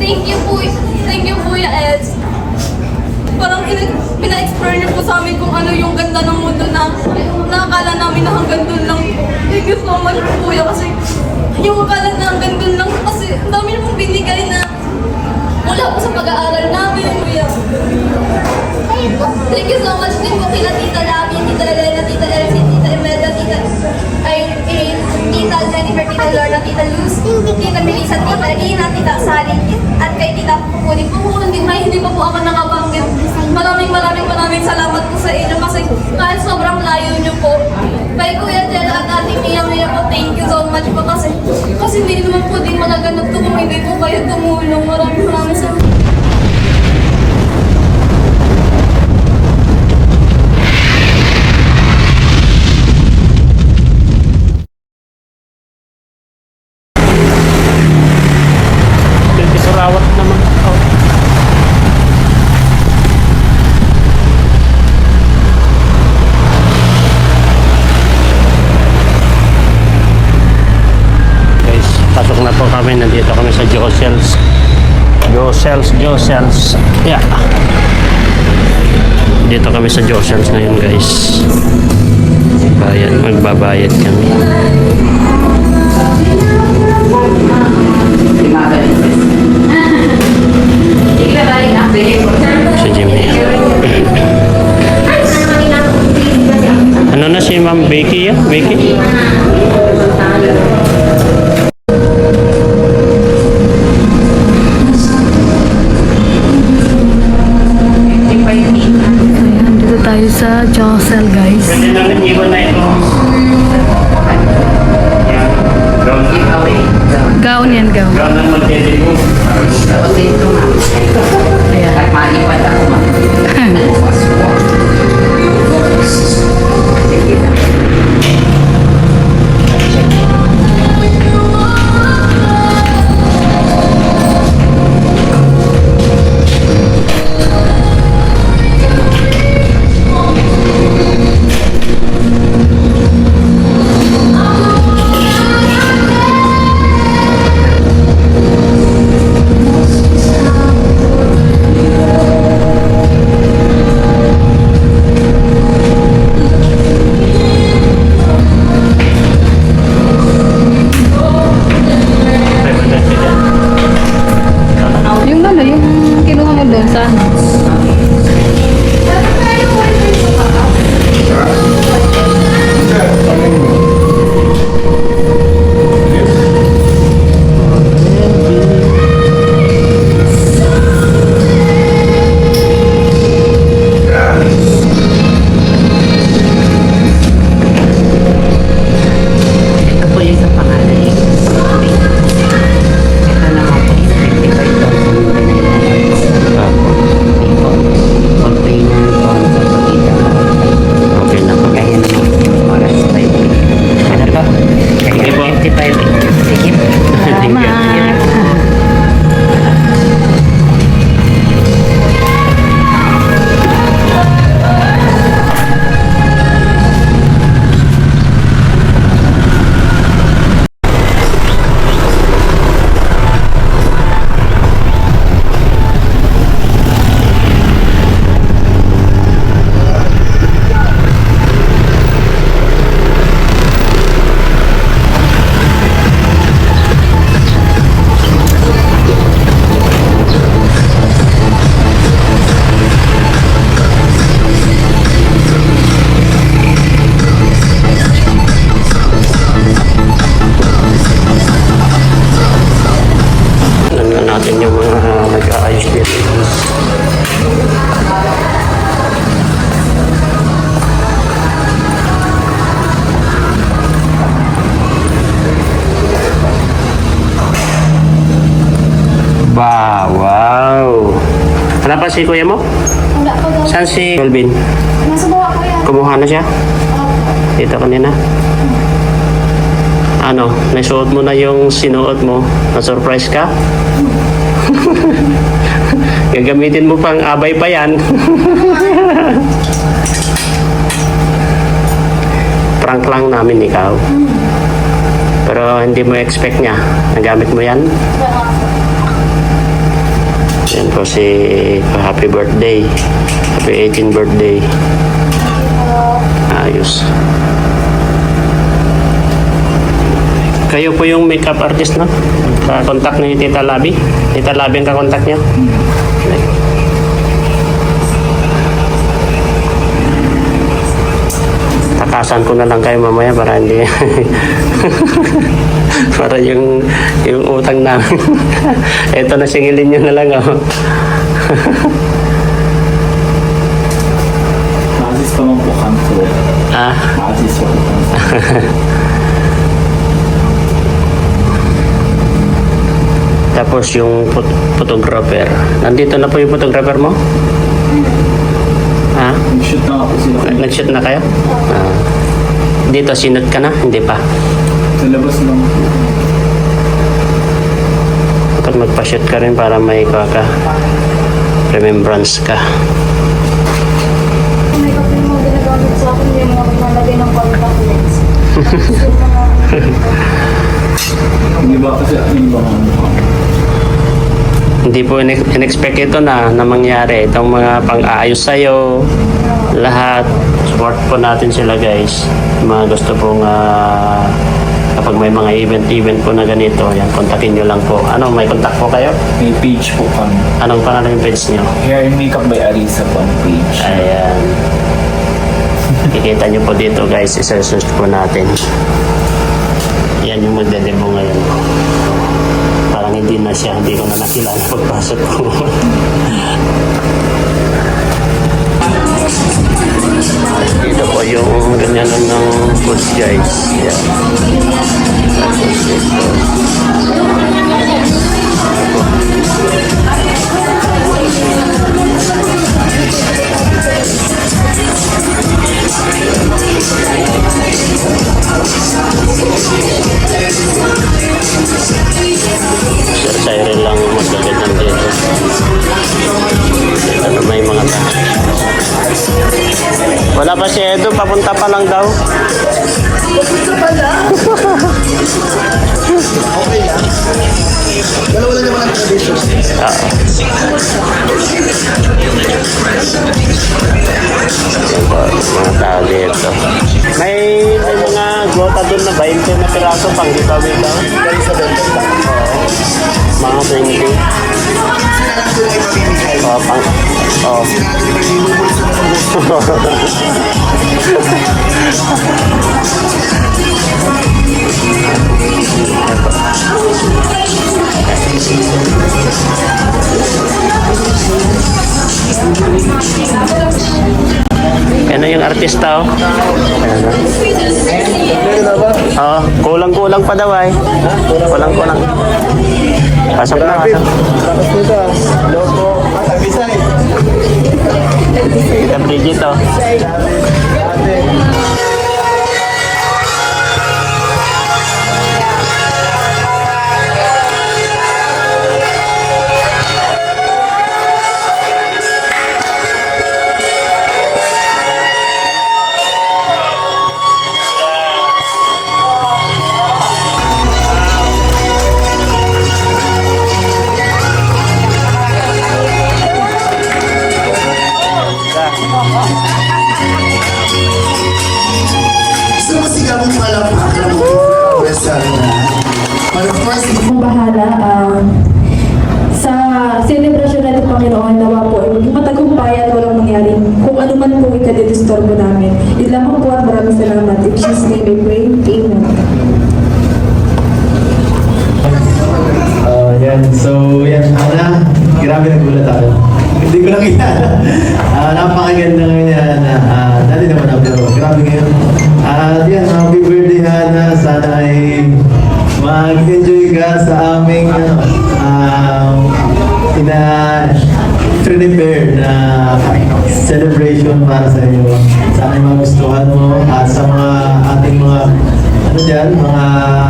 Thank you, Kuya Eds. Parang pina-explore niyo po sa amin kung ano yung ganda ng mundo na nakakala namin na hanggang doon lang. Thank you so much, Kuya, kasi yung akala na hanggang doon lang kasi ang dami niyo pong binigay na wala po sa pag-aaral namin, Kuya. Thank you so much din po kila Tita Labi, Tita Elena, Tita Elsie, Tita Imelda, Tita Jennifer, Tita Lorna, Tita Luz, Tita Melissa, Tita Lina, Tita Sally, at kay Tita Pupuni po. Kung hindi pa po ako nakabanggit, maraming salamat po sa inyo kasi kahit sobrang layo niyo po. Kay Kuya Jella at Ate Mia po, thank you so much po kasi hindi naman po din magaganap to kung hindi po kayo tumulong. Maraming salamat. Surawat naman. Oh. Guys, pasok na po kami. Nandito kami sa Josels. Yeah. Dito kami sa Josels ngayon, guys. Magbabayad kami. Si Jimmy. Ano na si Ma'am Becky ya? Becky? Ayan, dito tayo sa Josel, guys. Pwede namin iwan na ito. Gown yan, gown. Gawan ng magdedebo. Ayan. Yung ano, yung kinuha mo doon sa ano? Ito po yung sa pangalan eh. Ito naman po is 55,000. Pag-payment po ang papakita mo. Okay na po. Kaya naman po para sa 5. Ano po? Sige po. 55. Sige po. Thank you. Tingnan natin yung mga nag-aayos dito. Wow! Ano pa si kuya mo? Wala po daw. Saan si Melvin? Nasa bawa ko yan. Kumuha na siya? Dito kanina. Ano, naisuot mo na yung sinuot mo. Na-surprise ka? Gagamitin mo pang abay pa yan. Prank lang namin ikaw. Pero hindi mo expect niya. Nagamit mo yan? Yan po si happy birthday. Happy 18th birthday. Ayos. Kayo po yung makeup artist, no? Kakontak ni Tita Labi. Tita Labi ang kakontak niya. Takasan ko na lang kayo mamaya para hindi para yung utang namin. Eto na, singilin nyo na lang, oh. Aziz pa man po kanto. Ah, Aziz po kanto. tapos yung photographer. Nandito na po yung photographer mo? Ha? Nag-shoot na ako sila. Nag-shoot na kayo? Ah. Dito, sinot ka na? Hindi pa. Sa labas lang. Dapat magpa-shoot ka rin para may remembrance ka. May kapit mo ginagamit sa akin yung mga pinalagay ng contact lens. Hindi ba kasi hindi ba mga Hindi po in-expect ito na mangyari. Itong mga pang-aayos sa'yo, lahat. Support po natin sila, guys. Mga gusto pong kapag may mga event po na ganito, yan, kontakin nyo lang po. Ano, may contact po kayo? may page po kami. Anong pangalan yung page nyo? Hair and Makeup by Arisa po ang page. Ayan. Kikita nyo po dito, guys. Isa-search po natin. Yan yung magdedemo ngayon. Parang hindi na siya. Hindi ko na nakilala pagpasok ko. Dito po yung ganyan ng foods, guys. Yan. Tapos dito. Sir Cyril lang magagandang dito. Ano, may mga wala pa si Edo, papunta pa lang daw. Dalawa lang naman ang tradition. Mga tao dito. May mga gota doon na 20 na piraso pang giveaway daw. Dahil sa benta lang. Mga 20. Oh, pang. Oh. Sinabi nila, hinubol sa mga gusto. Ano yung artista, oh? Ayan, oh. Meron na ba? Oo, kulang-kulang pa daw ay. Kulang-kulang. Pasok na, pasok. Tapos nito ah. Logo. Bisay. Kita Bridget, oh. Ate. So, masigabong palakpakan mo. But of course, Ang bahala sa celebration natin, Panginoon, nawa po ay maging matagumpay at walang mangyaring kung ano man po ikadidistorbo namin. Yun lamang po at maraming salamat. In Jesus' name I pray. Amen. Yan. So, yan. Ana, grabe nagulat ako. Hindi ko lang yan. Napakaganda ngayon yan. Dati naman na, pero grabe ngayon. At yan, happy birthday, Hana. Sana ay mag-enjoy ka sa aming prepare na celebration para sa iyo. Sana ay magustuhan mo at sa mga ating mga mga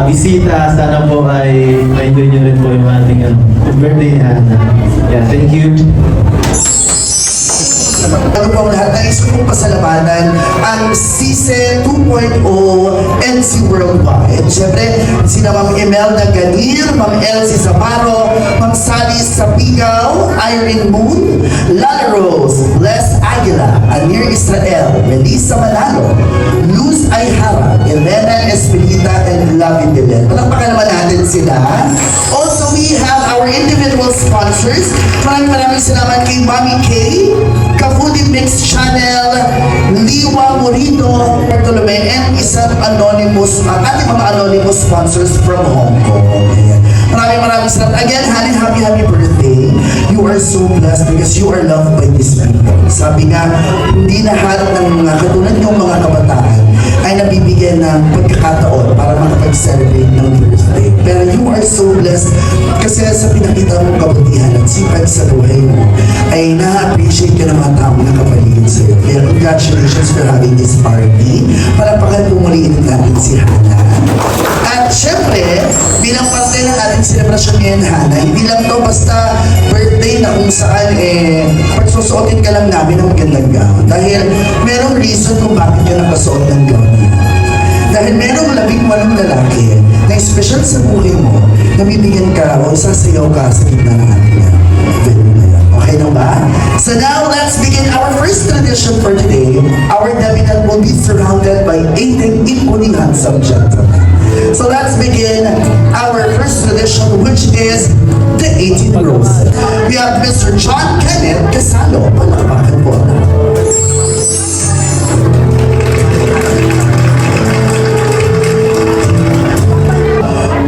bisita, sana po ay ma-enjoy nyo rin po yung ating birthday. Yeah, thank you. naman. Bago po ang lahat, nais ko pong pasalamatan ang CICE 2.0 NC Worldwide. Siyempre, sina Ma'am Imelda Ganir, Ma'am Elsie Zaparo, Ma'am Sally Sapigaw, Irene Moon, Lala Rose, Bless Aguila, Anir Israel, Melissa Manalo, Luz Ayhara, Elena Espinita, and Lavi Bilel. Palakpakan naman natin sila. Also, we have our individual sponsors. Maraming salamat kay Mami K, Ka-Foodie Mix Channel, Liwa Morito, Bartolome, and isang anonymous, ating mga anonymous sponsors from Hong Kong. Ayan. Maraming salamat. Again, honey, happy birthday. You are so blessed because you are loved by these people. Sabi nga, hindi lahat ng mga katulad yung mga kabataan ay nabibigyan ng pagkakataon para makapag-celebrate ng birthday. Pero you are so blessed kasi sa pinakita mong kabutihan at sipag sa buhay mo ay na-appreciate ka ng mga taong nakapaligid sa'yo. Kaya congratulations for having this party. Palapakan po muli natin si Hana. At syempre, bilang parte ng ating selebrasyon ngayon, Hana, hindi lang to basta birthday na kung saan pagsusuotin ka lang namin ng magandang gown. Dahil merong reason kung bakit ka nakasuot ng gown niya. Dahil merong 18 lalaki na special sa buhay mo, nabibigyan ka o sasayaw ka sa gitna ng ating venue na yan. Okay na ba? So now, let's begin our first tradition for today. Our debutant will be surrounded by 18 equally handsome gentlemen. So let's begin our first tradition, which is the 18 Roses. We have Mr. John Kenneth Casalo. Palakpakan po.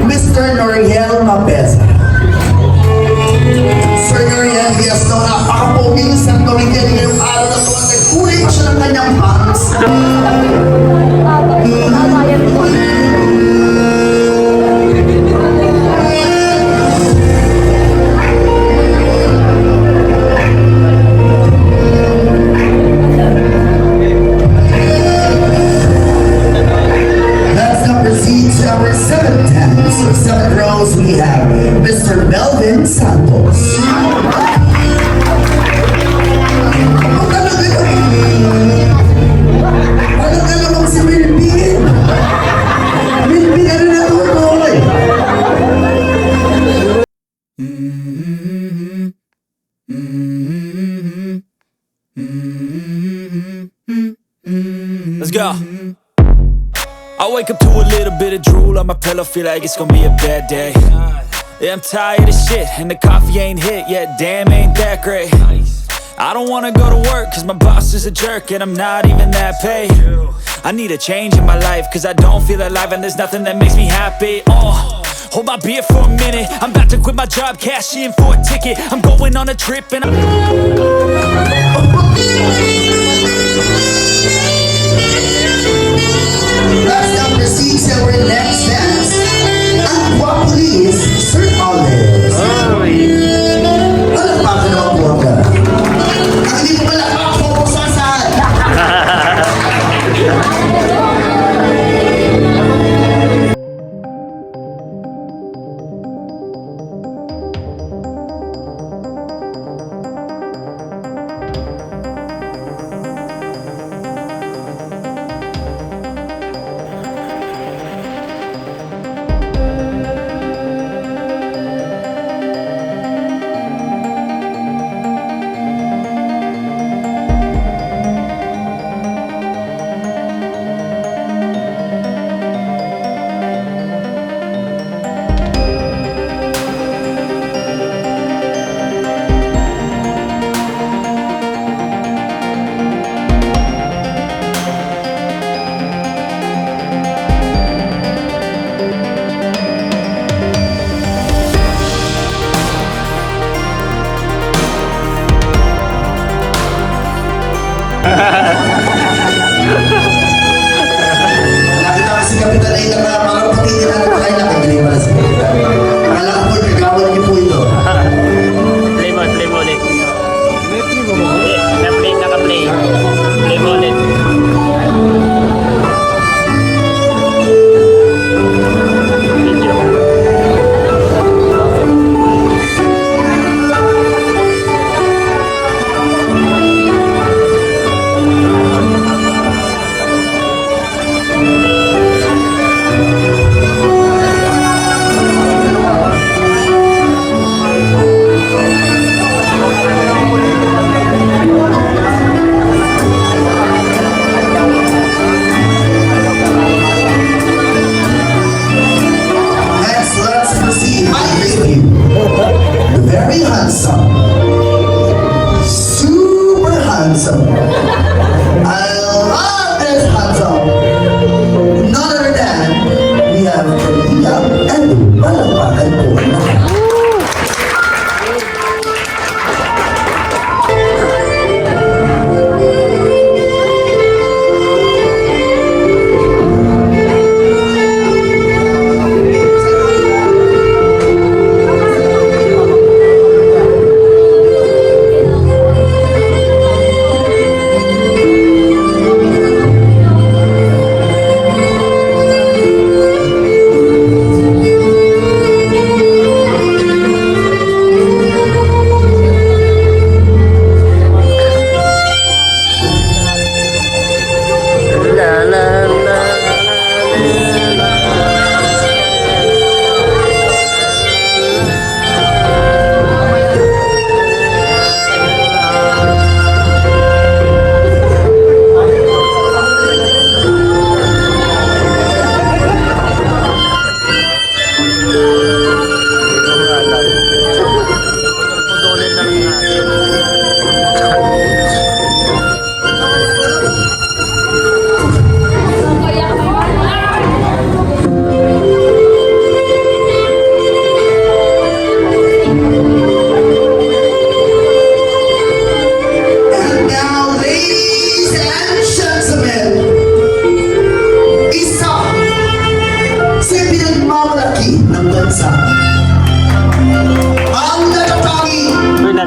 Mr. Noriel Mapeza. Sir Noriel, yes, no, napaka-pogi ni Sir Noriel ngayong araw na ito at nagkulay pa siya ng kanyang pants. Let's now proceed to our seventh dance. So seventh rows, we have Mr. Melvin Santos. Ano namang si Wilby? Wilby, ano na tuloy? Let's go. I wake up to a little bit of drool on my pillow, feel like it's gonna be a bad day. Yeah, I'm tired of shit, and the coffee ain't hit yet, damn, ain't that great. I don't wanna go to work, cause my boss is a jerk, and I'm not even that paid. I need a change in my life, cause I don't feel alive, and there's nothing that makes me happy. Hold my beer for a minute, I'm about to quit my job, cash in for a ticket. I'm going on a trip, and Let's now proceed to our next dance. Ang Guapolis, Sir Olive. Palakpakan naman po ka. Ang hindi mo palakpak, focus on saan.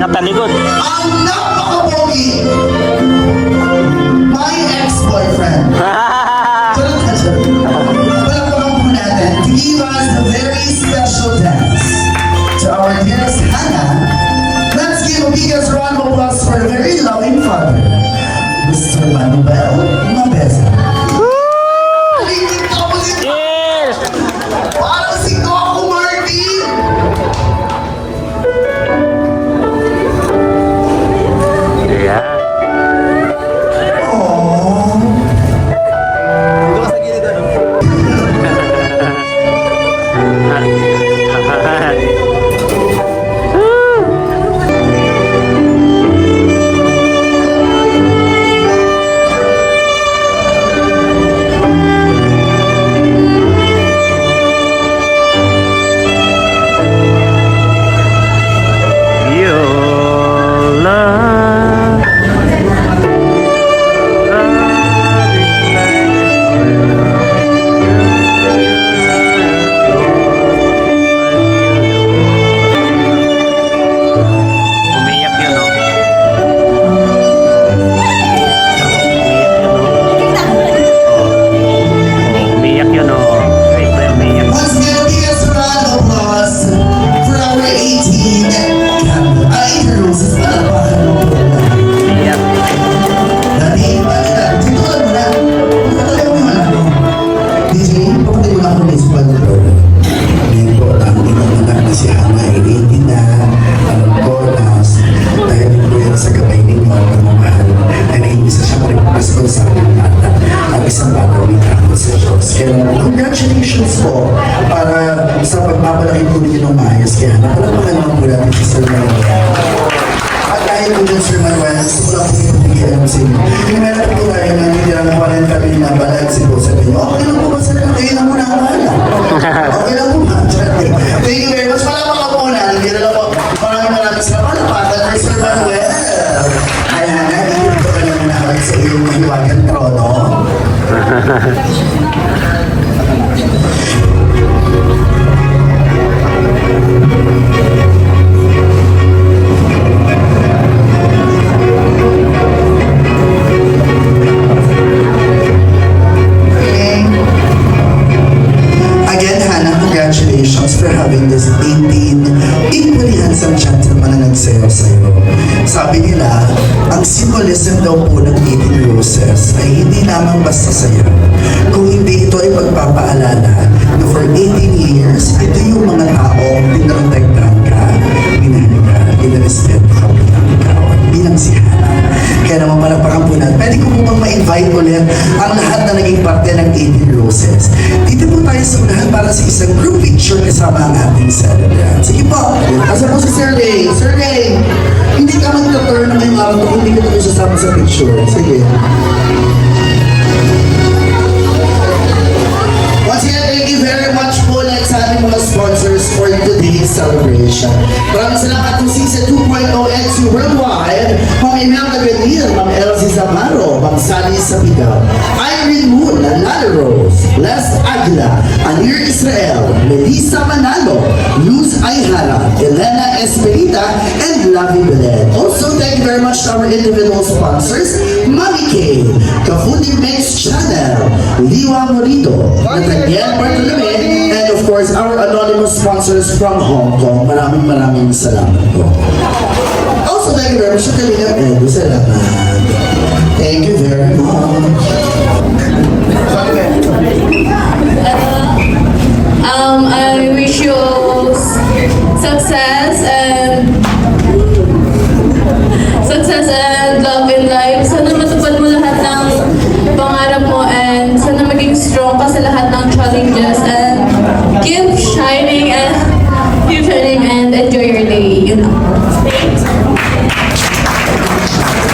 nakatalikod. Ang napaka-pogi. My ex-boyfriend. Palakpakan po natin to give us a very special dance to our dearest Hannah. Let's give a biggest round of applause for a very loving father, Mr. Manuel Mabeza. Yes! Parang si Coco Martin! Yeah. Aww. Dito ka sa gilid, ano? Umiyak yun, no? Umiyak yun, no? Wait, may umiyak. Once again, biggest round of applause for our 18 roses. Palakpakan mo po. Umiyak. Dati, dito ka muna. Patay mo naman ako. DJ, papatay mo na ako ng musical nito. Ngayon po, ang inanganak na si Hannah ay 18 na. Alam ko na dahil po yan sa gabay ninyo at pagmamahal ay naging isa siya maripasko sa aking bata at isang bata with ako sa Diyos. Kaya congratulations po para sa pagpapalaki po ninyo ng maayos. Kaya napalapakan naman po natin si Sir Manuel. At dahil po dyan, Sir Manuel, gusto ko lang po ipapigyan sa inyo. Yung meron po tayo na nitirang 40 kami na balansi po sa inyo. Okay lang po ba sa kayo na muna ang bahala? Okay lang po ba? Thank you very much. Palapaka po na. Hindi na lang po. Maraming salamat. Palapatan kay Sir Manuel. Kaya na, dito ka naman ako sa iyong mahiwagang trono. Again, Hannah, congratulations for having this 18 equally handsome gentleman na nagsayaw sa'yo. Sabi nila, ang symbolism daw po ng 18 roses ay hindi lamang basta sayaw. Kung hindi ito ay pagpapaalala na for 18 years, ito yung mga taong pinaprotektahan ka, minahal ka, pinarespeto ka bilang ikaw at bilang si Hannah. Kaya naman palakpakan po natin. Pwede ko po bang ma-invite ulit ang lahat na naging parte ng 18 Roses. Dito po tayo sa unahan para sa isang group picture kasama ang ating celebrant. Sige po, asa po si Sir Ray. Sir Ray, hindi ka magka-turn na may araw kung hindi ka tayo sasama sa picture. Sige. Once again, thank you very much po ulit sa ating mga sponsors for today's celebration. Maraming salamat po Season 2.0 NC Worldwide, Ma'am Imelda Ganil, Ma'am Elsie Zamaro, Ma'am Sally Sabigaw, Irene Moon, Lala Rose, Les Aguila, Anir Israel, Melissa Manalo, Luz Ayhara, Elena Esperita, and Lavi Belen. Also, thank you very much to our individual sponsors, Mami K, Kafundi Mix Channel, Liwa Morito, Nathaniel Bartolome, and of course, our anonymous sponsors from Hong Kong. Maraming salamat po. Also, thank you very much sa Kalingap Edu. Salamat. Thank you very much. I wish you success and love in life. Sana matupad mo lahat ng pangarap mo and sana maging strong ka sa lahat ng challenges and keep shining and enjoy your day, you know.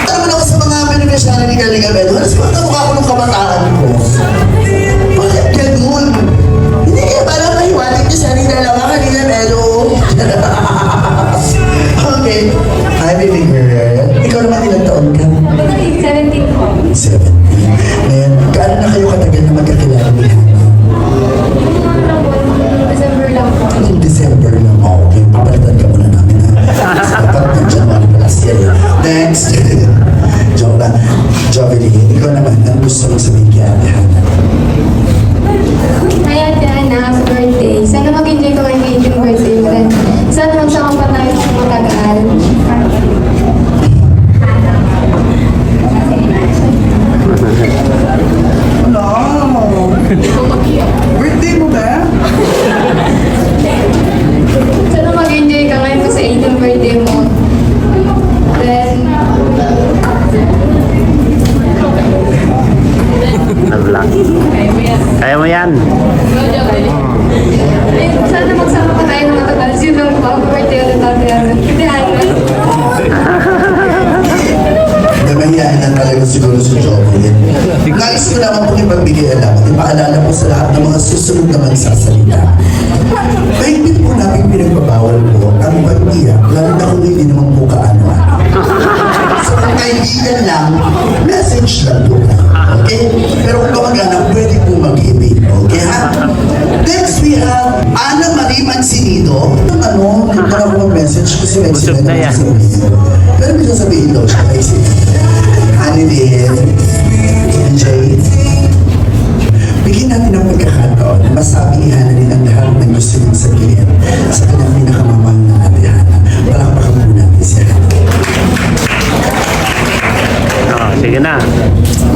Tama na ako sa mga beneficiary ni Kalingap Edu. Alas ba mukha ko ng kabataan ko? Bakit ganun? Hindi kaya parang mahiwatig niyo sa ating dalawa Kalingap Edu. Okay. Hi, baby girl. Ikaw naman ilang taon ka? 17 po. 17. Ngayon, gaano na kayo katagal na magkakilala ni Hannah? December lang po. December lang. Okay, papalitan ka muna namin ha. Dapat ng January gusto mong sabihin kay Ate Hana? Hi Ate Ana, sa birthday. Sana mag-enjoy ko kayo ngayon yung birthday mo. Sana magsama pa tayo sa matagal. Birthday mo ba? Sana mag-enjoy ka ngayon sa 18th birthday mo. Then, Na-vlog. Kaya mo yan. sana magsama pa tayo ng matagal. Sino ba? Birthday ulit Ate Ana. Ate Ana. Namahiyain lang talaga siguro si Joey. Nais ko naman pong ipagbigay alam at ipaalala po sa lahat ng mga susunod na magsasalita. Mahigpit po namin pinagbabawal po ang pag-iyak, lalo na kung hindi naman po kaano-ano. So kung kaibigan lang, message lang po kayo. Okay? Pero kung kamag-anak, pwede po mag-ibig. Okay ha? Next we have Ana Marie Mansinido. Ano, hindi ko na po mag-message kasi may Busog na yan. Pero may sasabihin daw siya kay si Honey din, Jay. Bigyan natin ng pagkakataon na masabi ni Hana din ang lahat ng gusto niyang sabihin sa kanyang pinakamamahal na Ate Hana. Palakpakan po natin si Hana. Oh, sige na.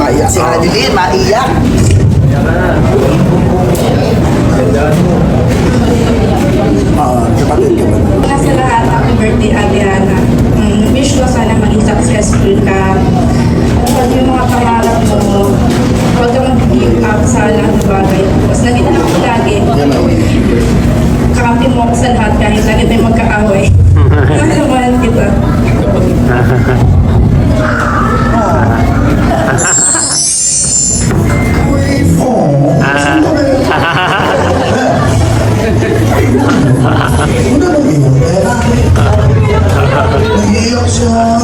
Maiyak si Hana din, maiyak. Kapatid ka ba? Una sa lahat, happy birthday Ate Ana. Wish ko sana maging successful ka. Pag yung mga pangarap mo, huwag ka mag-give up sa lahat ng bagay. Mas nandito lang ako lagi. Kakampi mo ako sa lahat kahit lagi tayo magkaaway. Mahal kita. Oh, saan ka ba yun? Ano ba yun? Nag-iiyak siya.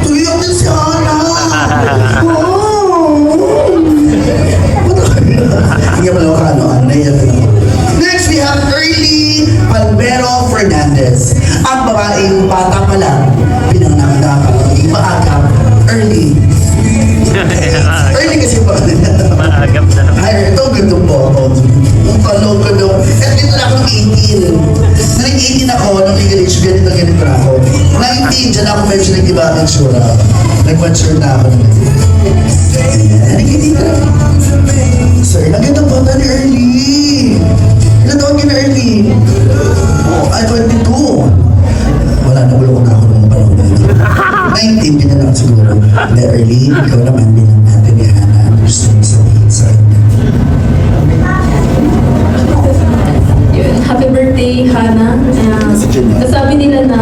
Tumiyak din si Hana. Hindi mo lang ano, naiyak din. Next, we have Early Palmero Fernandez. Ang babaeng bata pa lang, pinanganak na pag-ibig maagap. Early. Early kasi pa. Maagap na. Ay, ito ganda po ako. Ang kalong-kalong. At dito na ako ng 18. Nang 18 ako, nung English, ganito na ako. 19, dyan ako medyo nag-iba ang itsura. Nag-mature na ako. Ayan, nag-18 na. Sir, nagandang bata ni Early. Ilan taon ka na Early? Oh, ay, 22. Wala na, bulok na ako ng panahon na ito. 19, ganyan lang siguro. Na Early, ikaw naman bilang natin ni Hana. Gusto mo sabihin sa akin. Yun, happy birthday, Hana. Nasabi nila na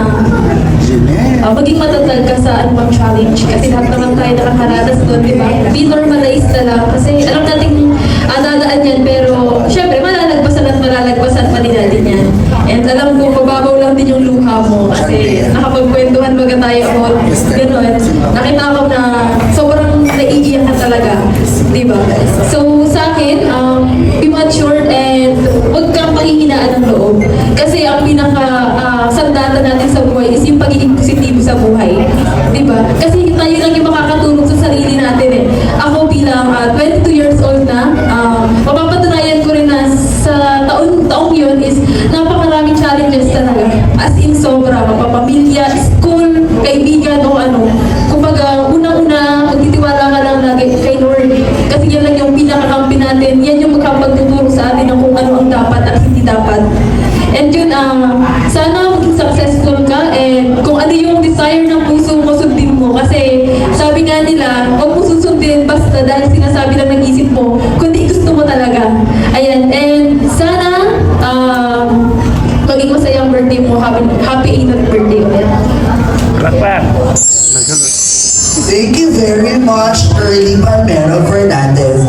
maging matatag ka sa anumang challenge kasi lahat naman tayo nakakaranas doon, di ba? Be normalized na lang kasi alam natin dadaan yan pero syempre malalagpasan at malalagpasan pa din natin yan. And alam ko, mababaw lang din yung luha mo kasi nakapagkwentuhan baga tayo about gano'n. Nakita ko na sobrang naiiyak na talaga, di ba? So sa akin, be mature and huwag kang panghihinaan ng loob. Kasi ang pinaka-sandata natin sa buhay is yung pagiging positibo sa buhay. Di ba? Kasi tayo lang yung makakatulong sa sarili natin eh. Ako bilang 22 years old na, mapapatunayan ko rin na sa taong yun is napakaraming challenges talaga. As in sobra, mapapamilya, school, kaibigan o ano. Kumbaga, unang-una, magtitiwala ka lang lagi kay Lord. Kasi yan lang yung pinakakampi natin. Yan yung magkapagtuturo sa atin ng kung ano ang dapat at hindi dapat. And yun, sana maging successful ka and kung ano yung desire ng puso mo, sundin mo. Kasi sabi nga nila, huwag mo susundin basta dahil sinasabi lang ng isip mo, kundi gusto mo talaga. Ayan, and sana maging masayang birthday mo. Happy 8th birthday ulit. Palakpak. Thank you very much, Early Palmero Fernandez.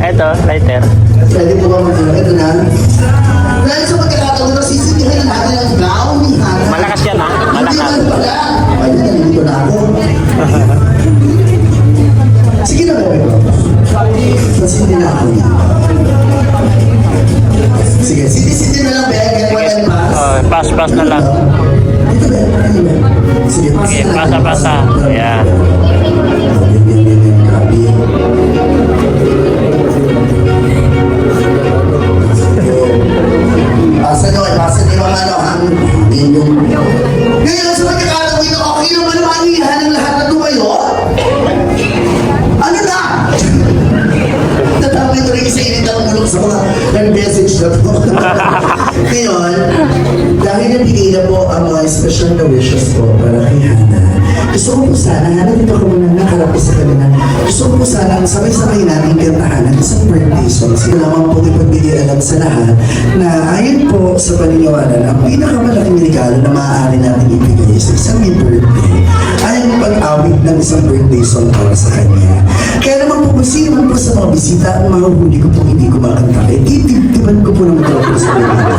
Eto, lighter. Pwede po ba mag-ito? Ito na. Dahil sa pagkakataon na sisitihin natin ang gown ni Hana. Malakas yan, ha? Malakas. Hindi pala. Ayun, nandito na ako. Sige na ba ito? Mas hindi na ako niya. Sige, siti-siti na lang, Beg. Get what and pass. Pass na lang. Ito, Beg. Sige, Okay, pasa. pasa. Ayan. Ganyan, grabe. Pasa nyo, ipasa nyo yung ano, hangin yung... Ngayon, sa pagkakalawi na okay naman manihan ng lahat na tumayo? Ano na? Tatawag ito rin isa init ang mulong sa mga nag-message na to. Ngayon, dahil nabigay na po ang mga special na wishes po para kay Hana, gusto ko po sana, Hana, dito ko muna nakarap ko sa kanila. Gusto ko po sana, sabay-sabay natin kantahan ng isang birthday song. Sila naman po ipagbigay alam sa lahat na ayon po sa paniniwala na ang pinakamalaking regalo na maaari natin ibigay sa isang may birthday ay ang pag-awit ng isang birthday song para sa kanya. Kaya naman po, kung sino man po sa mga bisita, ang mahuhuli ko po hindi ko makanta. Eh, titibtiban ko po ng mikrofon sa birthday.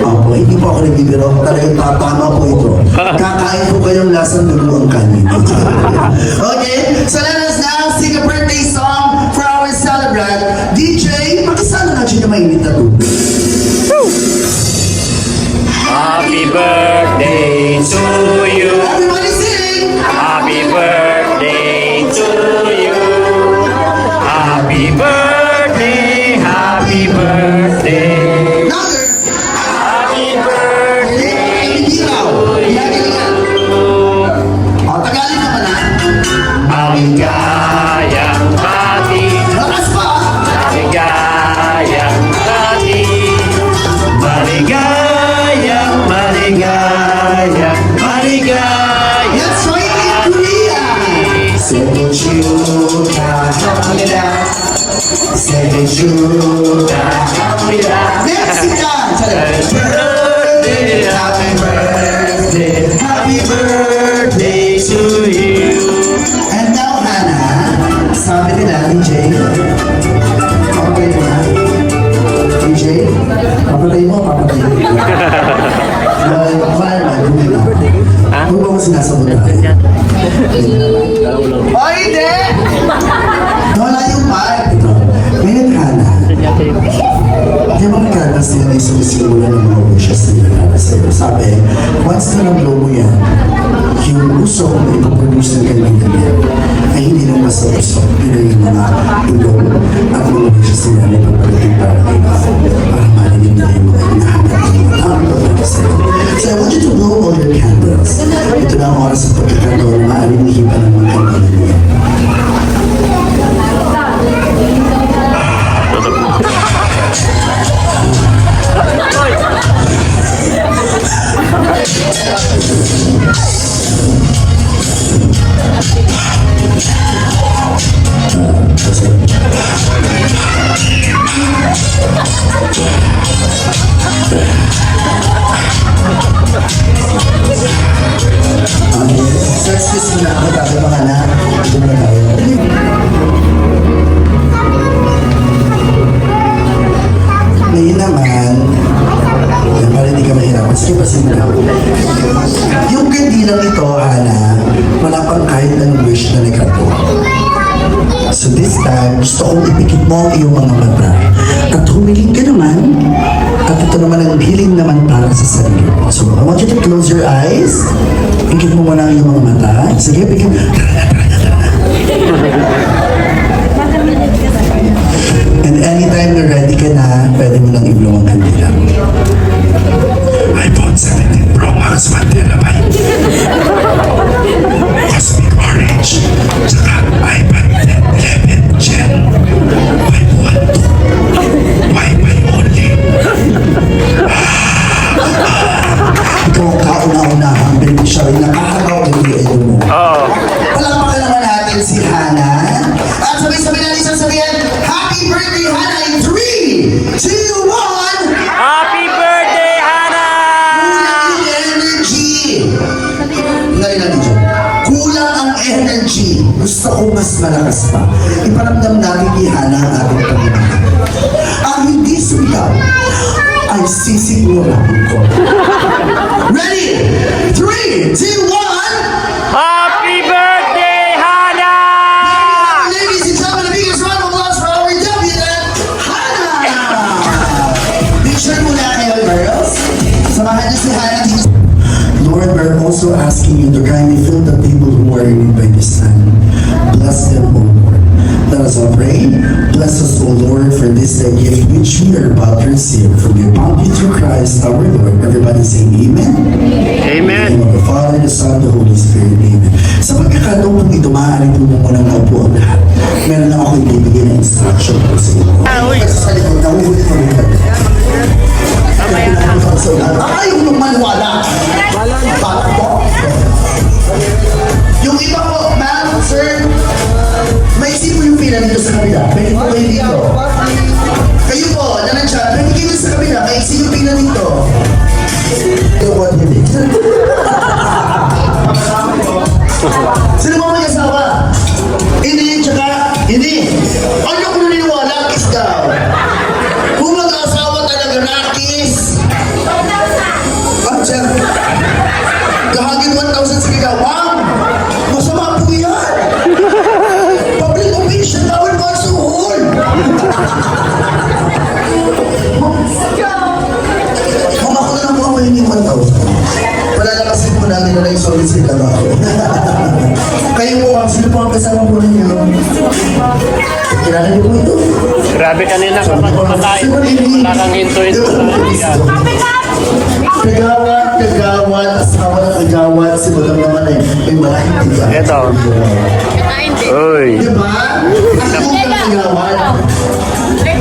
Opo, hindi po ako nagbibiro. Talagang tatama po ito. Kakain po kayong lasang dulo ang kanin. Okay? So let us now sing a birthday song for our celebrant. DJ, makisama na dyan na mainit na tubig. Happy birthday to you. Everybody sing! Happy birthday to you. Happy birthday, happy birthday. Louder! Happy birthday. Hindi raw. Galingan. O, Tagalog naman ha. Maligayang hati, Lakas pa! maligayang hati. Maligayang, maligayang, maligayang. Let's try it in Korea! Sejuta hamnida. Sejuta hamnida. Mexican! Birthday, happy birthday, happy birthday to you. And now, Hannah, sabi nila, DJ, papatay mo na. DJ, papatay mo. Huwag mo ko sinasagot na. Oh, hindi! Wala yung mic. Ngayon, Hannah, yung mga cartas nila ay sumisimulan ng mga wishes na nilala sa'yo. Sabi, once na nag-blow mo yan, yung uso na ipaproduce ng kanina niya ay hindi lang basta uso. Yun ay yung mga blow at mga wishes nila na ipaparating para kay Bao. Para marinig nila yung mga hinahanap ng mga taong para sa'yo. So I want you to blow all your candles. Ito na ang oras sa pagkakataon na maaaring nahiba ng mga kanina niya. So excuse me na ako, tabi mga na. Ito na tayo. Ngayon naman, para hindi ka mahirapan, sige pa simula. Yung kandilang ito, Hana, wala pang kahit anong wish na nagkato. So this time, gusto kong ipikit mo ang iyong mga mata. At humiling ka naman. At ito naman ang hiling naman para sa sarili mo. So I want you to close your eyes. Pikit mo muna ang iyong mga mata. Sige, pikit. And anytime na ready ka na, pwede mo lang i-blow ang kandila. iPhone 17 Pro Max Mandela by Cosmic Orange. Saka iPad 11 Gen 512 Wi-Fi only. Ikaw ang kauna-unahang beneficiary na kakagaw ng iyo mo. Oh. Palakpakan naman natin si Hana. At sabay-sabay natin sasabihin, Happy Birthday, Hana, in 3, 2, 1! Happy birthday, Hannah! Kulang yung energy! Ngayon natin dyan. Kulang ang energy. Gusto ko mas malakas pa. Iparamdam natin kay Hana ang ating pagmamahal. Ang hindi sumigaw ay sisigurahan ko. Ready? 3, 2, 1! Happy birthday, Hannah! Ladies and gentlemen, the biggest round of applause for our debutante, Hannah! Picture muna kayo, girls. Samahan niyo si Hannah dito. Lord, we're also also asking you to kindly fill the people who are in need by this time. Bless them, O Lord. Let us all pray. Bless us, O Lord, for this day gift which we are about to receive from your bounty through Christ our Lord. Everybody say Amen. Amen. In the name of the Father, the Son, and the Holy Spirit. Amen. Sa pagkakataon po ito, maaari po mo munang naupo ang lahat. Meron lang ako ibibigay na instruction po sa inyo. Kasi sa likod, nahuhuli ko rin. Ayaw nung maniwala. Bakit po? Yung iba po, ma'am, sir, maisip po yung pila dito sa kabila. Pwede po kayo dito. Kayo po, nandiyan, pwede kayo sa kabila. Maisip yung pila dito. Yung what you did. Sino mo may asawa? Hindi, tsaka, hindi. Ano kung naniniwala, kiss daw? Kung mag-asawa talaga na, kiss. Ah, siya. Kahagin 1,000 sa gagawang. Masama po yan. Public ovation, bawal mo ang suhol. Mama ko na lang po ako hindi 1,000. Palalakasin po namin na yung solid sila ba ako. Kayo po, ang sino po ang kasama po ninyo? Kilala niyo po ito? Grabe kanina kapag kumakain. Wala kang hinto-hinto. Kagawad, asawa ng kagawad, si Madam naman eh. May maraming tiga. Ito. Uy. Diba? Asawa ng kagawad.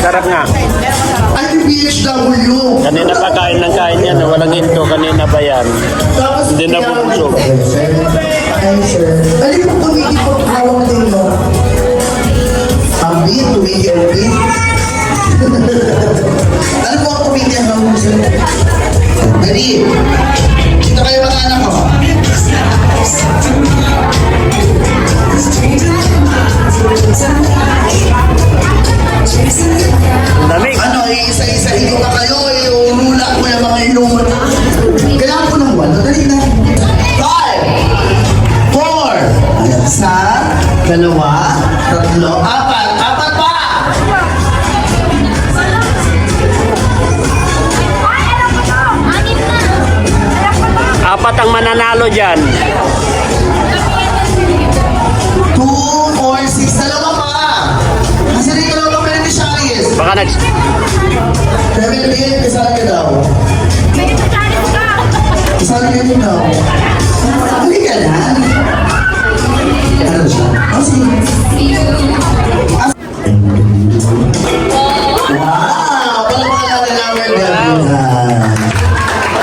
Sarap nga. Ay, yung PHW. Kanina pa kain ng kain yan. Walang hinto. Kanina ba yan? Tapos, Hindi na bubusog. Ay, sir. Ano yung tumigil po hawak ninyo? Ang beat, tumigil ang beat. Ano po ang tumigil ang hawak sir? Dali. Dito kayo mga anak ko. Lamig. Ano, isa-isa ito na kayo, iulula ko yung mga inuman. Kailangan ko ng 1. Dali na. 5, 4, isa, dalawa, tatlo, apat. Apat pa! Apat ang mananalo dyan. 2, 4, 6, dalawa pa! Kasi rin ka lang pa pwede siya, yes. Baka nag... 7, 8, kasali ka daw. Kasali ka din daw. Hali ka na. Ano siya? Oh, sige. Wow! Pala mga natin namin.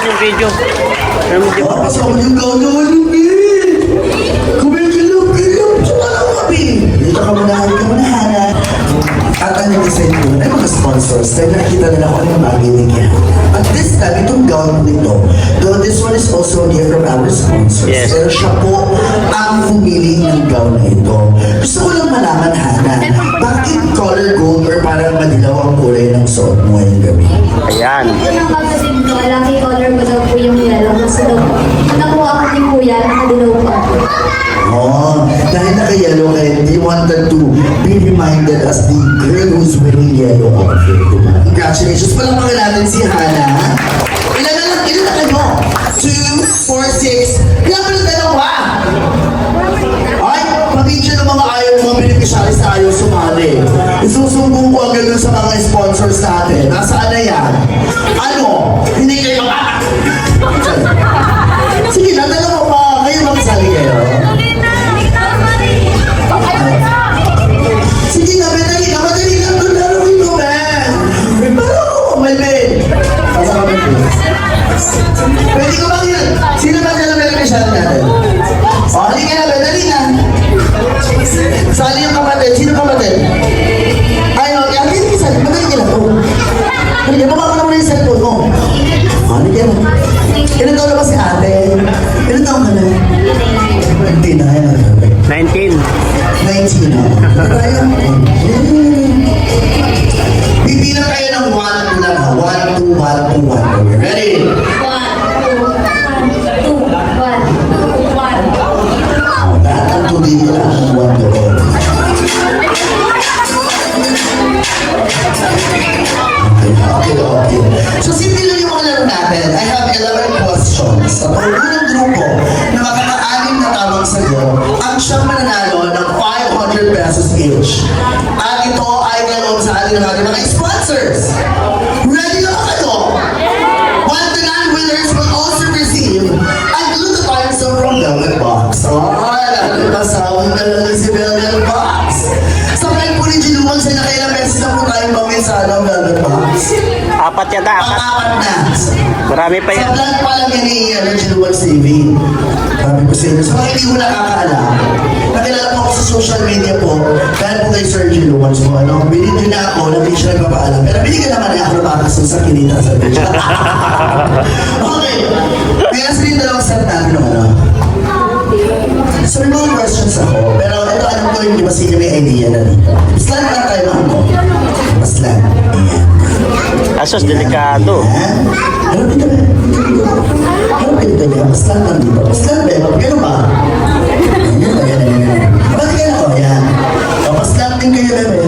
Yung video. Oh, pasok yung gawin naman yung kumikilap-kilap. Tsaka lang kami. Dito ka muna. At ang nag-decide ko na mga sponsors dahil nakikita nila kung ano yung magiling yan. At this time, itong gown nito, though this one is also a gift from our sponsors, Yes. pero siya po ang pumili ng gown na ito. Gusto ko lang malaman, Hana, bakit color gold or parang madilaw ang kulay ng suot mo ngayong gabi? Ayan. Ito ng kapatid ko, lucky color ko daw po yung yellow. Kasi daw po, nakuha ko din po yan, nakadilaw po ako. Oh, dahil naka-yellow kayo, they wanted to be reminded as the girl who's wearing yellow outfit, diba? Congratulations! Palamakan natin si Hana. Ilan na kayo? 2, 4, 6. Ilan pa ng dalawa? Ay, pag-picture ng mga ayaw mga beneficiaries na ayaw sumali. Isusumbong ko agad sa mga sponsors natin. Nasaan na yan? Ano? Hindi kayo sige, nadalawa pa. Kayo makasali kayo. Sige nga, madali ka. Doon na rin ito, man. Pero, Melvin. Kasa ka, Melvin. Pwede ko bang yun? Sino ba dyan ang beneficiary natin? O, hindi ka na, madali na. Sali yung kapatid. Sino kapatid? Ay, okay. Hindi ka sali. Madali ka na. Hindi ka, baba ko na muna yung cellphone mo. O, hindi ka na. Ilan taon na ba si ate? Ilan taon ka na? 20 na, yan. 19. 19 na. Bibilang kayo ng 1 lang ha. 1, 2, 1, 2, 1. Ready? 1, have 11 questions. Sa unang grupo na makaka-anim na tamang sagot, ang siyang mananalo ng 500 pesos each. At ito ay ganoon sa ating mga sponsors. Ready na ba kayo? One to nine winners will also receive a glutathione soap from Velvet Box. Nakasawang talaga si Velvet Box. Sa plan po ni Giluwag, sa nakailang beses na po tayong bangin sa Velvet Box. Apat yata, apat. Pang-apat na. Marami pa Sa yan. vlog pa lang yan ni Giluwag Saving. Sabi ko sa inyo. Sa mga hindi ko nakakaalam, nakilala mo ako sa social media po, dahil po kay Sir Giluwag po, binigyan na ako, na hindi siya nagpapaalam. Pero binigyan naman niya ako na makasun sa kinita sa video. Okay. Kaya sa yung dalawang set natin ng ano. So may mga questions ako, pero ito alam ko yung iba sila may idea na dito. Slan lang tayo mga ano. Slan. Ayan. Asos, delikado. Ayan. Ano dito ba? Ano dito ba? Slan lang dito. Slan ba? Gano'n ba? Ayan ba? Ayan. Ba't gano'n ko? Ayan. Tapos slan din kayo ba?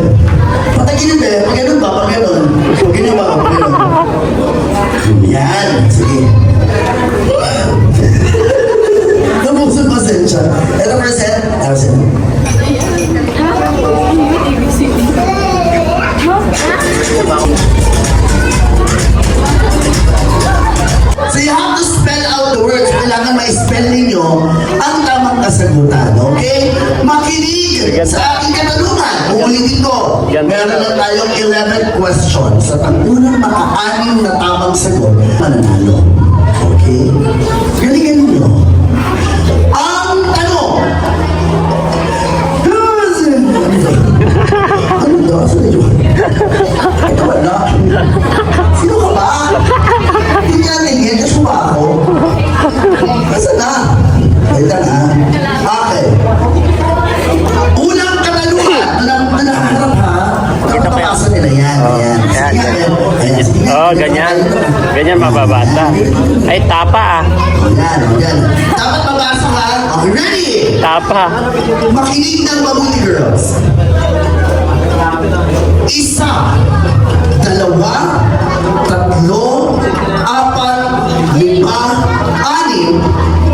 Patagilin ba? Pag gano'n ba? Pag gano'n. Pag gano'n ba? Pag gano'n. Ayan. Sige. Nabuksong pasensya. Ito present. Present. So you have to spell out the words. Kailangan ma-spell ninyo ang tamang kasagutan. Okay? Makinig sa aking katanungan. Uulitin ko. Meron lang tayong 11 questions. At ang unang maka-anim na tamang sagot, mananalo. Okay? Galingan ninyo. Ang tanong. Ano daw? Saan na yun? Ito wala. Sino ka ba? Hindi ka nangyan. Kasi ba ako? Nasaan na? Wait lang ha. Okay. Unang katanungan. Nakaharap ha. Nakapapasa nila yan. Ayan. Sige nga, ayan. Sige nga. Oh, ganyan. Ganyan mababata. Ay, tapa ah. Ayan, ayan. Dapat mabasa ka. Okay, ready? Tapa. Makinig ng mabuti, girls. Isa, dalawa, tatlo, apat, lima, anim,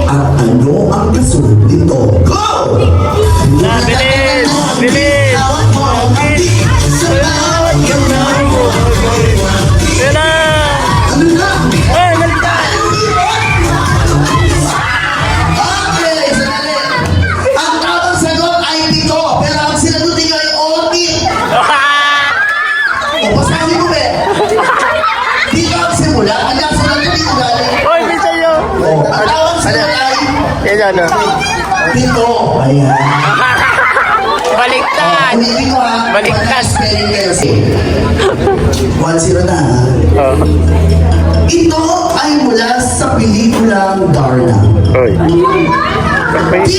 at ano ang kasunod nito? Go! Bilis! Bilis! Tawag mo, sa bawat galaw mo. Yan na! Ano na? Ay, baliktad! Okay, sandali. Ang tamang sagot ay dito, pero ang sinagutin nyo ay OT. O, pasabi mo ba? Dito ang simula, ang nasa dito galing. Oy, bisa nyo! Ang tawag sagot ay Yan ano? dito. Ayan. Baliktad! Ulitin ko ha. Baliktad. Spelling kayo. 1-0 na ha. Oh. Ito ay mula sa pelikulang Darna. Oy. D.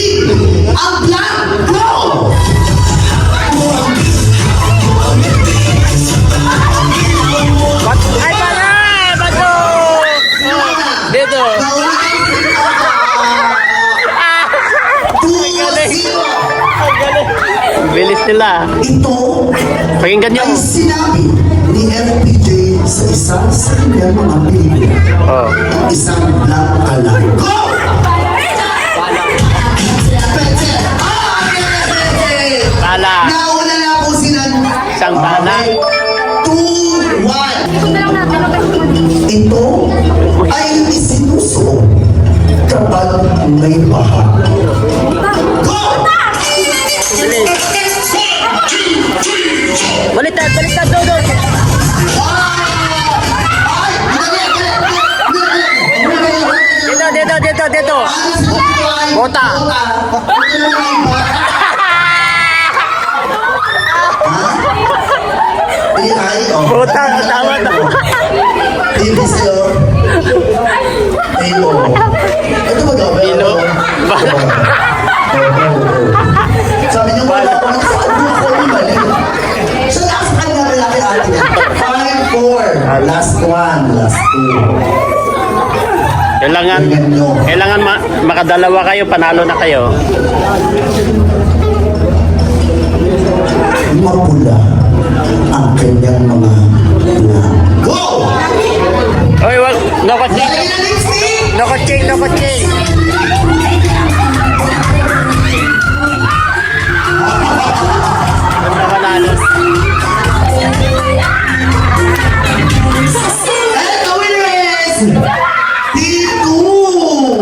Ang blank go! Ay, pala! Bato! Dito. Bilis nila. Ito Pakinggan nyo. ay sinabi ni FPJ sa isa sa kanyang mga pelikula. Oh. Isang blank alam. Go! Bala. Nauna na po sila. Isang bala. 2-1. Ito ay isinuso kapag may baha. Go! Bilis. Baliktad, baliktad, Dodo. Dito. Bota. Bota, tama na. Hindi sa'yo. Ilo. Ito ba daw? Ilo. Sabi niyo, wala ko. Ako yung mali. Sa last time na malaki atin. 5-4. Last one. Last two. Kailangan makadalawa kayo, panalo na kayo. Mapula ang kanyang mga Go! Oy, wag. No coaching. Lalagyan ng lipstick! No coaching, no coaching. Ganda ka lalo. And the winner is T2!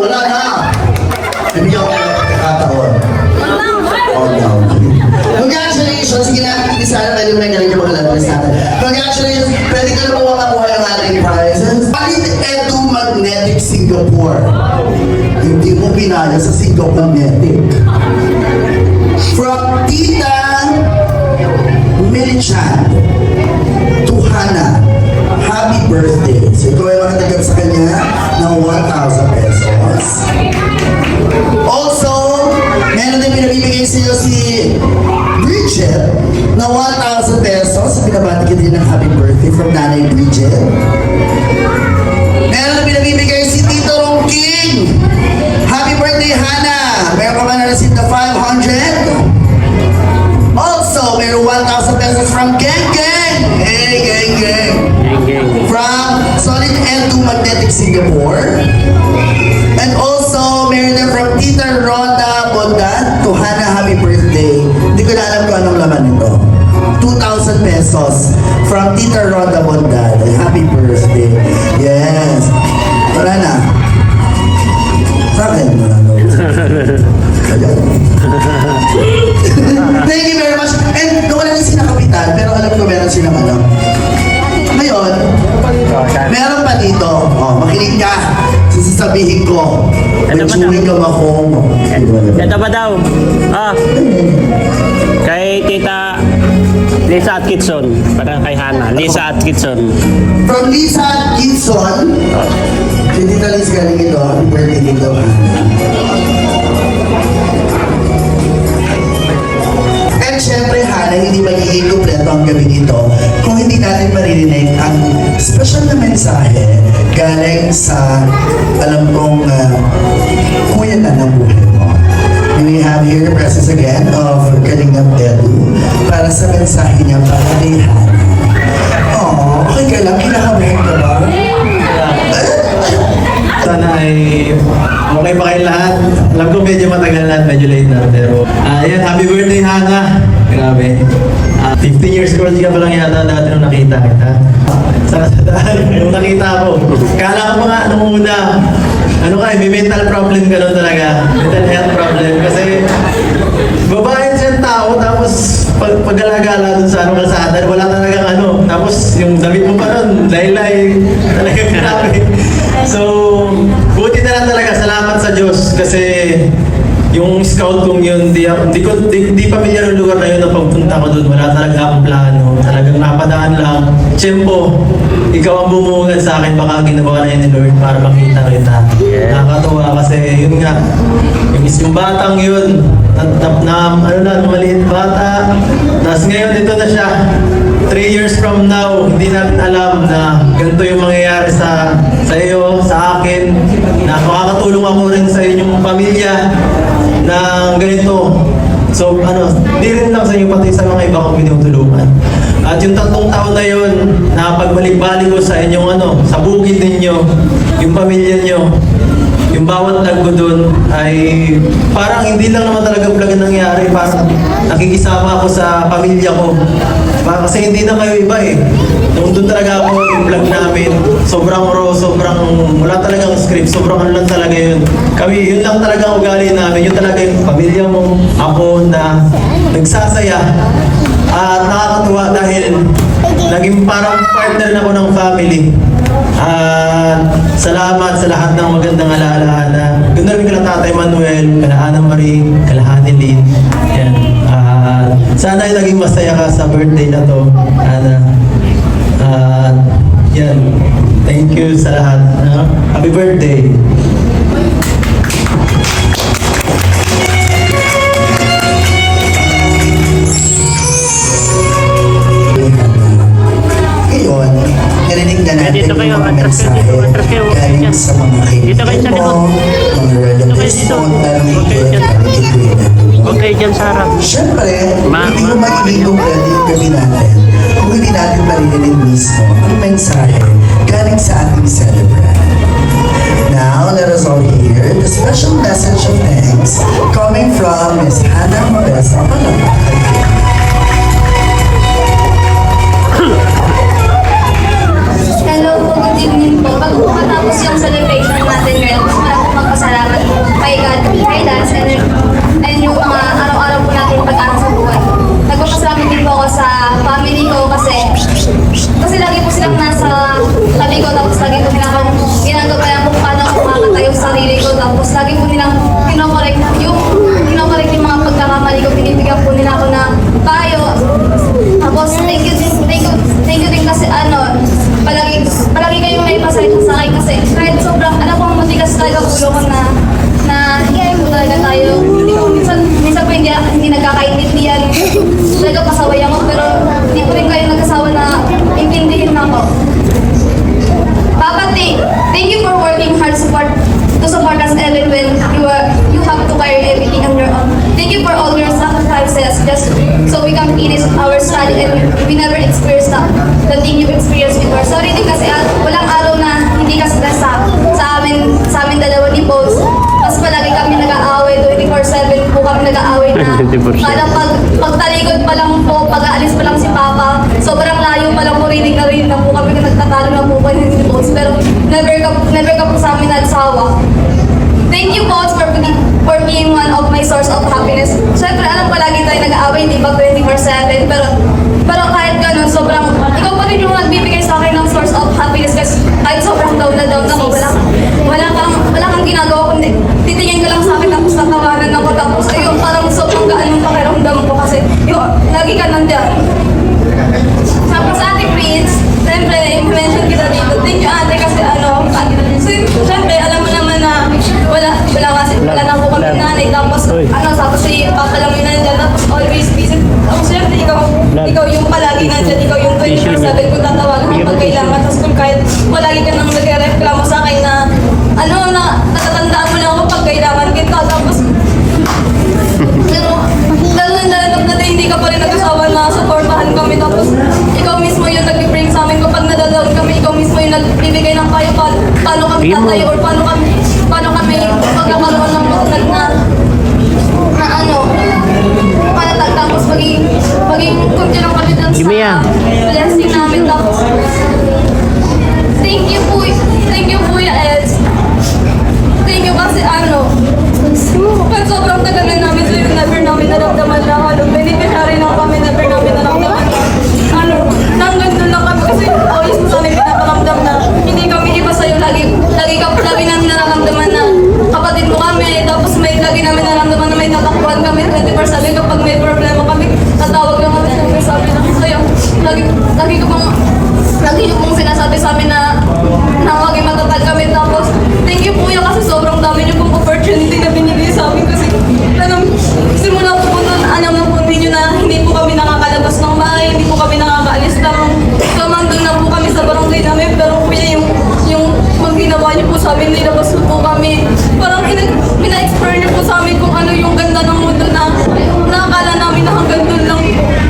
Wala na. Hindi ako kakataon. Oh no. Congratulations! Sige na, hindi sana tayo may galing yung mga lalabas natin. Congratulations! Pwede ka na po makakuha yung ating prizes. Palit Edu Magnetic Singapore. Hindi mo pinalo sa Singapore Magnetic. From Tita Milichan to Hannah, happy birthday. So ikaw ay makatagap sa kanya ng 1,000 pesos. Also, meron din pinabibigay sa iyo si Bridget na 1,000 pesos. Pinabati ka din ng happy birthday from Nanay Bridget. Meron din pinabibigay si Tito Rongking. Happy birthday, Hannah! Meron ka ba na receive na 500? Also, meron 1,000 pesos from Geng Geng! Hey, Geng Geng! From Solid L2 Magnetic Singapore. And also, meron din from Tita Rhoda Bondan to Hannah, happy birthday. Hindi ko na alam kung anong laman nito. 2,000 pesos from Tita Rhoda Bondan. Happy birthday. Yes. Wala na. Sa akin, wala na. Ayan. Thank you very much. And nawala na sila kapitan, pero alam ko meron silang ano. Ngayon, meron pa dito. Oh, makinig ka. Sasabihin ko. Ano ba Nagsuwi ka makong. Ito ba daw? Ah. Kay Tita Lisa Atkinson. Parang kay Hannah. Lisa Atkinson. From Lisa Gibson. Si Tita Liz galing ito. Happy birthday dito. And syempre, Hannah, hindi magiging kumpleto ang gabi dito kung hindi natin maririnig ang special na mensahe galing sa, alam kong, kuya na ng buhay mo. We have here the presence again of Kalingap Edu para sa mensahe niya para kay Hannah. Oh, okay ka lang, kinakabahan ka ba? Sana ay okay pa kayo lahat. Alam ko medyo matagal na, medyo late na. Pero, ayan, happy birthday, Hannah. Grabe. 15 years old ka pa lang yata dati nung nakita kita. Sa daan, nung nakita ko. Kala ko nga nung una, ano ka, may mental problem ka nun talaga. Mental health problem. Kasi, babae siyang tao, tapos pag-alagala dun sa kalsada, wala talagang ano. Tapos, yung damit mo pa nun, laylay, talagang grabe. So, buti na lang talaga, salamat sa Diyos kasi yung scout kong yun, di pamilyar yung lugar na yun na pagpunta ko doon, wala talaga akong plano, talagang napadaan lang. Tiyempo, ikaw ang bumungad sa akin, baka ginawa na yun ni Lord para makita kita. Nakakatuwa kasi yun nga, yung batang yun, maliit bata, tapos ngayon dito na siya. 3 years from now, hindi natin alam na ganito yung mangyayari sa iyo, sa akin, na makakatulong ako rin sa inyong pamilya na ganito. So, di rin lang sa inyo, pati sa mga iba kong pinutulungan. At yung 3 taon na yun, na pagbalik-balik ko sa inyong sa bukid ninyo, yung pamilya nyo, yung bawat laggo doon ay parang hindi lang naman talaga vlog ang nangyari, parang nakikisama ako sa pamilya ko. Kasi hindi na kayo iba eh. Nung doon talaga ako yung vlog namin, sobrang raw, sobrang wala talagang script, sobrang ano lang talaga yun. Kami, yun lang talaga ang ugali namin, yun talaga yung pamilya mo, ako na nagsasaya. At nakakatuwa dahil naging parang partner na ako ng family. Salamat sa lahat ng magandang alaala. Doon namin kala Tatay Manuel, kala Ana Marie, kala Hanilin. Yan. Sana ay naging masaya ka sa birthday na to, Ana. Yan. Thank you sa lahat. Happy birthday. Ngayon, narinig na natin Dito kayo, yung mga atras kayo mensahe dito, galing sa mga Dito kayo kaibigan sa mo, likod. mga relatives dito. mo, tanong Okay, ito dyan. at kituloy na Huwag kayo dyan sa harap. Siyempre, hindi mo magiging kumpleto yung gabi natin kung hindi natin maririnig mismo ang mensahe galing sa ating celebrant. Now, let us all hear the special message of thanks coming from Ms. Hannah Mabesa Palapag. Hello po, good evening po. Bago po matapos yung celebration natin ngayon, gusto ko lang po magpasalamat kay God, kay Dance, and yung mga araw-araw po natin pag-aral sa buhay. Nagpapasalamat din po ako sa family ko kasi lagi po silang nasa tabi ko, tapos lagi po nilang ginagabayan kung paano ako makakatayo sa sarili ko, tapos lagi po nilang kinokorek yung mga pagkakamali ko, binibigyan po nila ako ng payo. Tapos thank you din kasi palagi kayong may pasayot sa akin kasi kahit sobrang alam ko matigas talaga ulo ko na hiyay po talaga tayo. Minsan po hindi nagkakaintindihan. Talaga pasaway ako pero hindi po rin kayo nagkasawa na intindihin ako. Papa, thank you for working hard to support us even when you have to carry everything on your own. Thank you for all your sacrifices just so we can finish our study and we never experienced the thing you experienced before. Sorry din kasi walang araw na hindi ka stress sa amin dalawa ni Bones. Mas palagi kami nag-aaway, 24/7 po kami nag-aaway na. 24/7. Parang pagtalikod pa lang po, pag-aalis pa lang si Papa, sobrang layo pa lang po, rinig na po kami na nagtatalo na po kayo ni Bones. Pero never ka po sa amin nagsawa. Thank you, Bones, for being one of my source of happiness. Siyempre, alam ko lagi tayo nag-aaway, di ba, 24/7. Pero kahit ganun, ikaw pa rin yung nagbibigay sa akin ng source of happiness kasi kahit sobrang down na down ako, wala kang ginagawa kundi titingin ka lang sa akin tapos natawanan ako tapos ayun, parang sobrang gaan yung pakiramdam ko kasi yun, lagi ka nandyan. Tapos Ate Prince, siyempre, i-mention kita dito. Thank you, Ate, kasi siyempre, alam mo naman na wala na po kami nanay. Tapos si Papa lang yung nandyan. Tapos always busy. Tapos siyempre, ikaw yung palagi nandyan. Ikaw yung 24/7 kung tatawagan mo pag kailangan. Tapos kung kahit lagi ka nang nagreklamo sa akin na natatandaan mo lang ako pag kailangan kita. Tapos, lalo na hindi ka pa rin nag-asawa na supportahan kami. Tapos, ikaw mismo yung nag-bring sa amin kapag nadadaon kami. Ikaw mismo yung nagbibigay ng payo paano kami tatayo or paano kami magkakaroon ng matag na panatag. Tapos maging continue kami dun sa blessing namin. Tapos, thank you Kuya Els. Thank you kasi kahit sobrang tagal na namin sa'yo, never namin naramdaman na beneficiary lang kami, never namin naramdaman nanggang doon lang kami kasi always mo sa amin pinaparamdam na hindi kami iba sa'yo, lagi namin nararamdaman na kapatid mo kami, tapos lagi namin nararamdaman na may tatakbuhan kami 24/7 kapag may problema kami, tatawag lang kami siyempre sabi na sa'yo, lagi ko pong sinasabi sa amin na maging matatag kami. Tapos, thank you Kuya kasi sobrang dami niyo pong opportunity na binigay sa amin kasi simula po alam na po ninyo na hindi po kami nakakalabas ng bahay, hindi po kami nakakaalis lang. Kamandun na po kami sa barangay namin, pero Kuya yung ginawa niyo po sa amin, nilabas po kami. Parang pina-explore niyo po sa amin kung ano yung ganda ng mundo na nakakala namin na hanggang doon lang.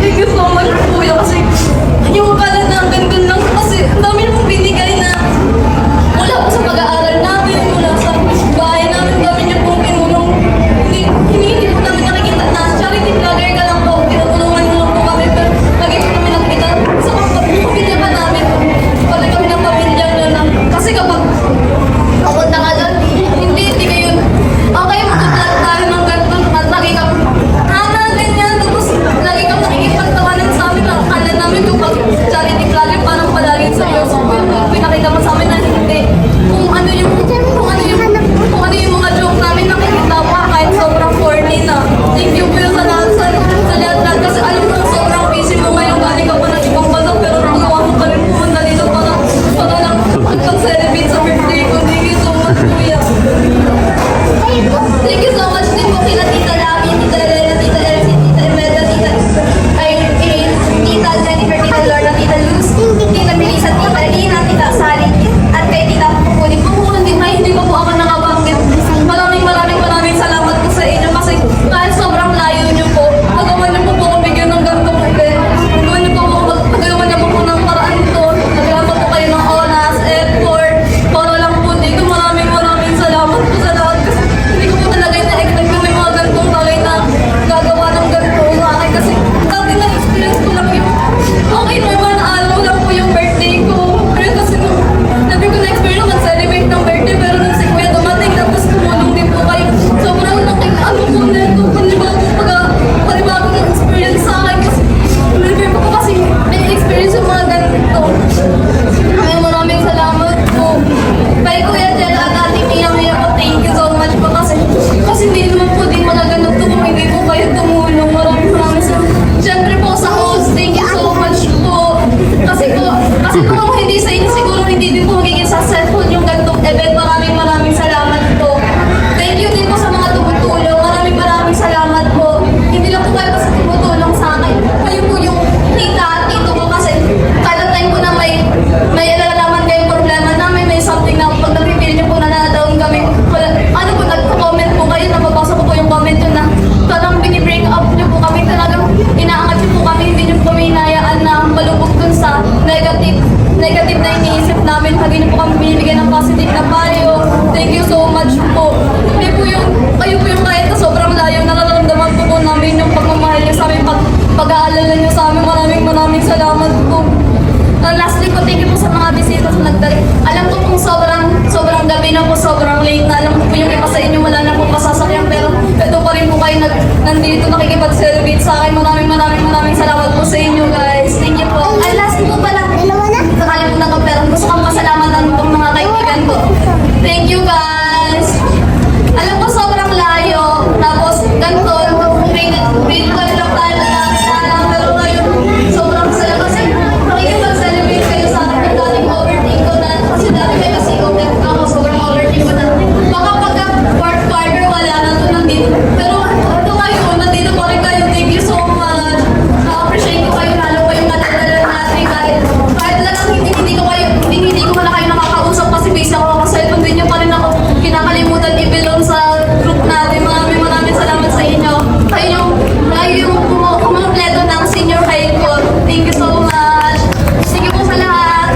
Thank you so much Kuya kasi yung akala na hanggang doon lang kasi ang dami niyo pong binigay na wala po sa pag-aaral namin, wala sa bahay namin, ang dami niyo pong pinulong. Hindi po namin nakikita na charity vlogger ka lang po, pinutulungan mo lang po kami, pero lagi po kami nakikita sa pamilya pa namin. Pati kami ng pamilya nyo lang. Kasi kapag papunta ka doon, hindi po sobrang late na. Alam ko po yung iba sa inyo wala na po masasakyan pero ito pa rin po kayo nandito nakikipag-celebrate sa akin. Maraming salamat po sa inyo guys. Thank you po. Ay, last po pala. Nakalimutan ko pero gusto kong pasalamatan itong mga kaibigan ko. Thank you guys. Alam ko sobrang layo. Tapos ganito, grade 12 lang tayo na pero ngayon sobrang saya kasi nakikipag-celebrate kayo sa akin. Yung dating overthink ko na kasi dati kayo kasi overthink ako. Sobrang overthink ko na. Baka pagka fourth quarter wala na to nandito. Pero ito kayo, nandito pa rin kayo. Thank you so much. Na-appreciate ko kayo lalo pa yung katalalan natin kahit lang hindi ko na kayo nakakausap kasi busy ako kasi hindi nyo pa rin ako kinakalimutan i-belong sa group natin. Maraming salamat sa inyo. Kayo yung kumumpleto ng senior high ko. Thank you so much. Thank you po sa lahat.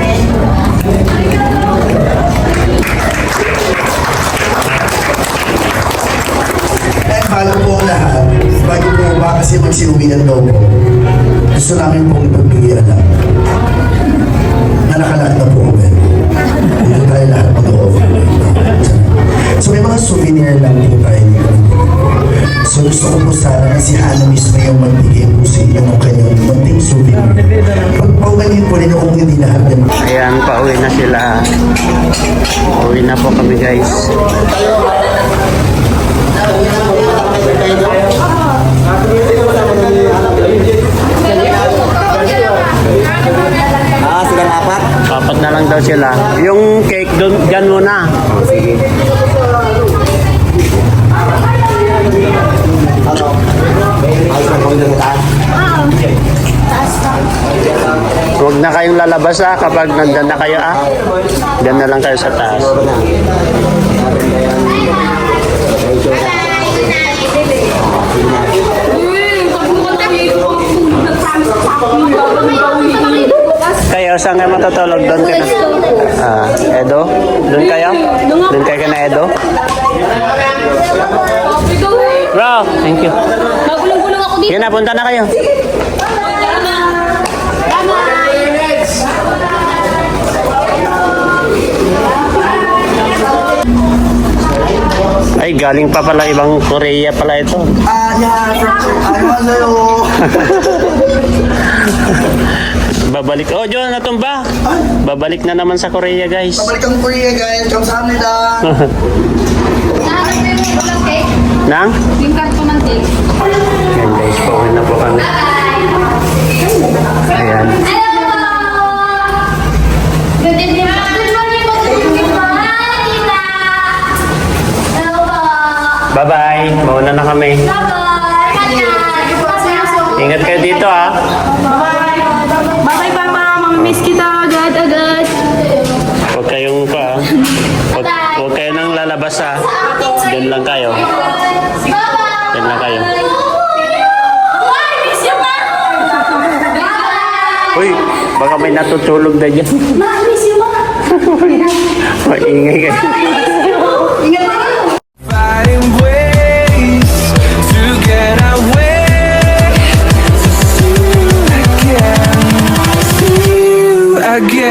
At bago po ang lahat, bago po ba kasi magsiuwian daw po, gusto namin pong ipagbigay alam na nakalat na po kami. Hindi tayo lahat mag-overload. So may mga souvenir lang po tayo dito. So gusto ko po sana na si Hana mismo yung magbigay po sa inyo ng kanyang munting souvenir. Pagpauganin po rin kung hindi lahat ng Ayan, pauwi na sila. Pauwi na po kami guys. Sigang apat. Apat na lang daw sila. Yung cake doon, dyan muna. Sige. Ayos na po yung taas. Huwag na kayong lalabas kapag nandyan na kayo Diyan na lang kayo sa taas. Kayo, saan kayo matutulog? Doon ka na? Edo? Doon kayo? Doon kayo na Edo? Bro, thank you. Magulong-gulong ako dito. Yan na, punta na kayo. Ay, galing pa pala ibang Korea pala ito. Babalik. Oh, John, natumba. Babalik na naman sa Korea, guys. Babalik ang Korea guys, kamsahamnida. Nahanap mo yung ulang cake? Nang? Yung karto ng cake. Ayan, guys. Pauwi na po kami. Ayan. Hello! Good evening. Good morning po. Good evening po. Hi, Tita. Hello po. Bye-bye. Mauna na kami. Bye-bye. Ingat kayo dito, Bye Papa, mamimiss kita agad-agad. Huwag kayong huwag kayo nang lalabas, Diyan lang kayo. Bye-bye. Diyan lang kayo. Bye, miss you, ma. Bye-bye. Uy, baka may natutulog na dyan. Ma, miss you, ma. Maingay kayo. Ingat kayo. Finding ways to get away. See you again. See you again.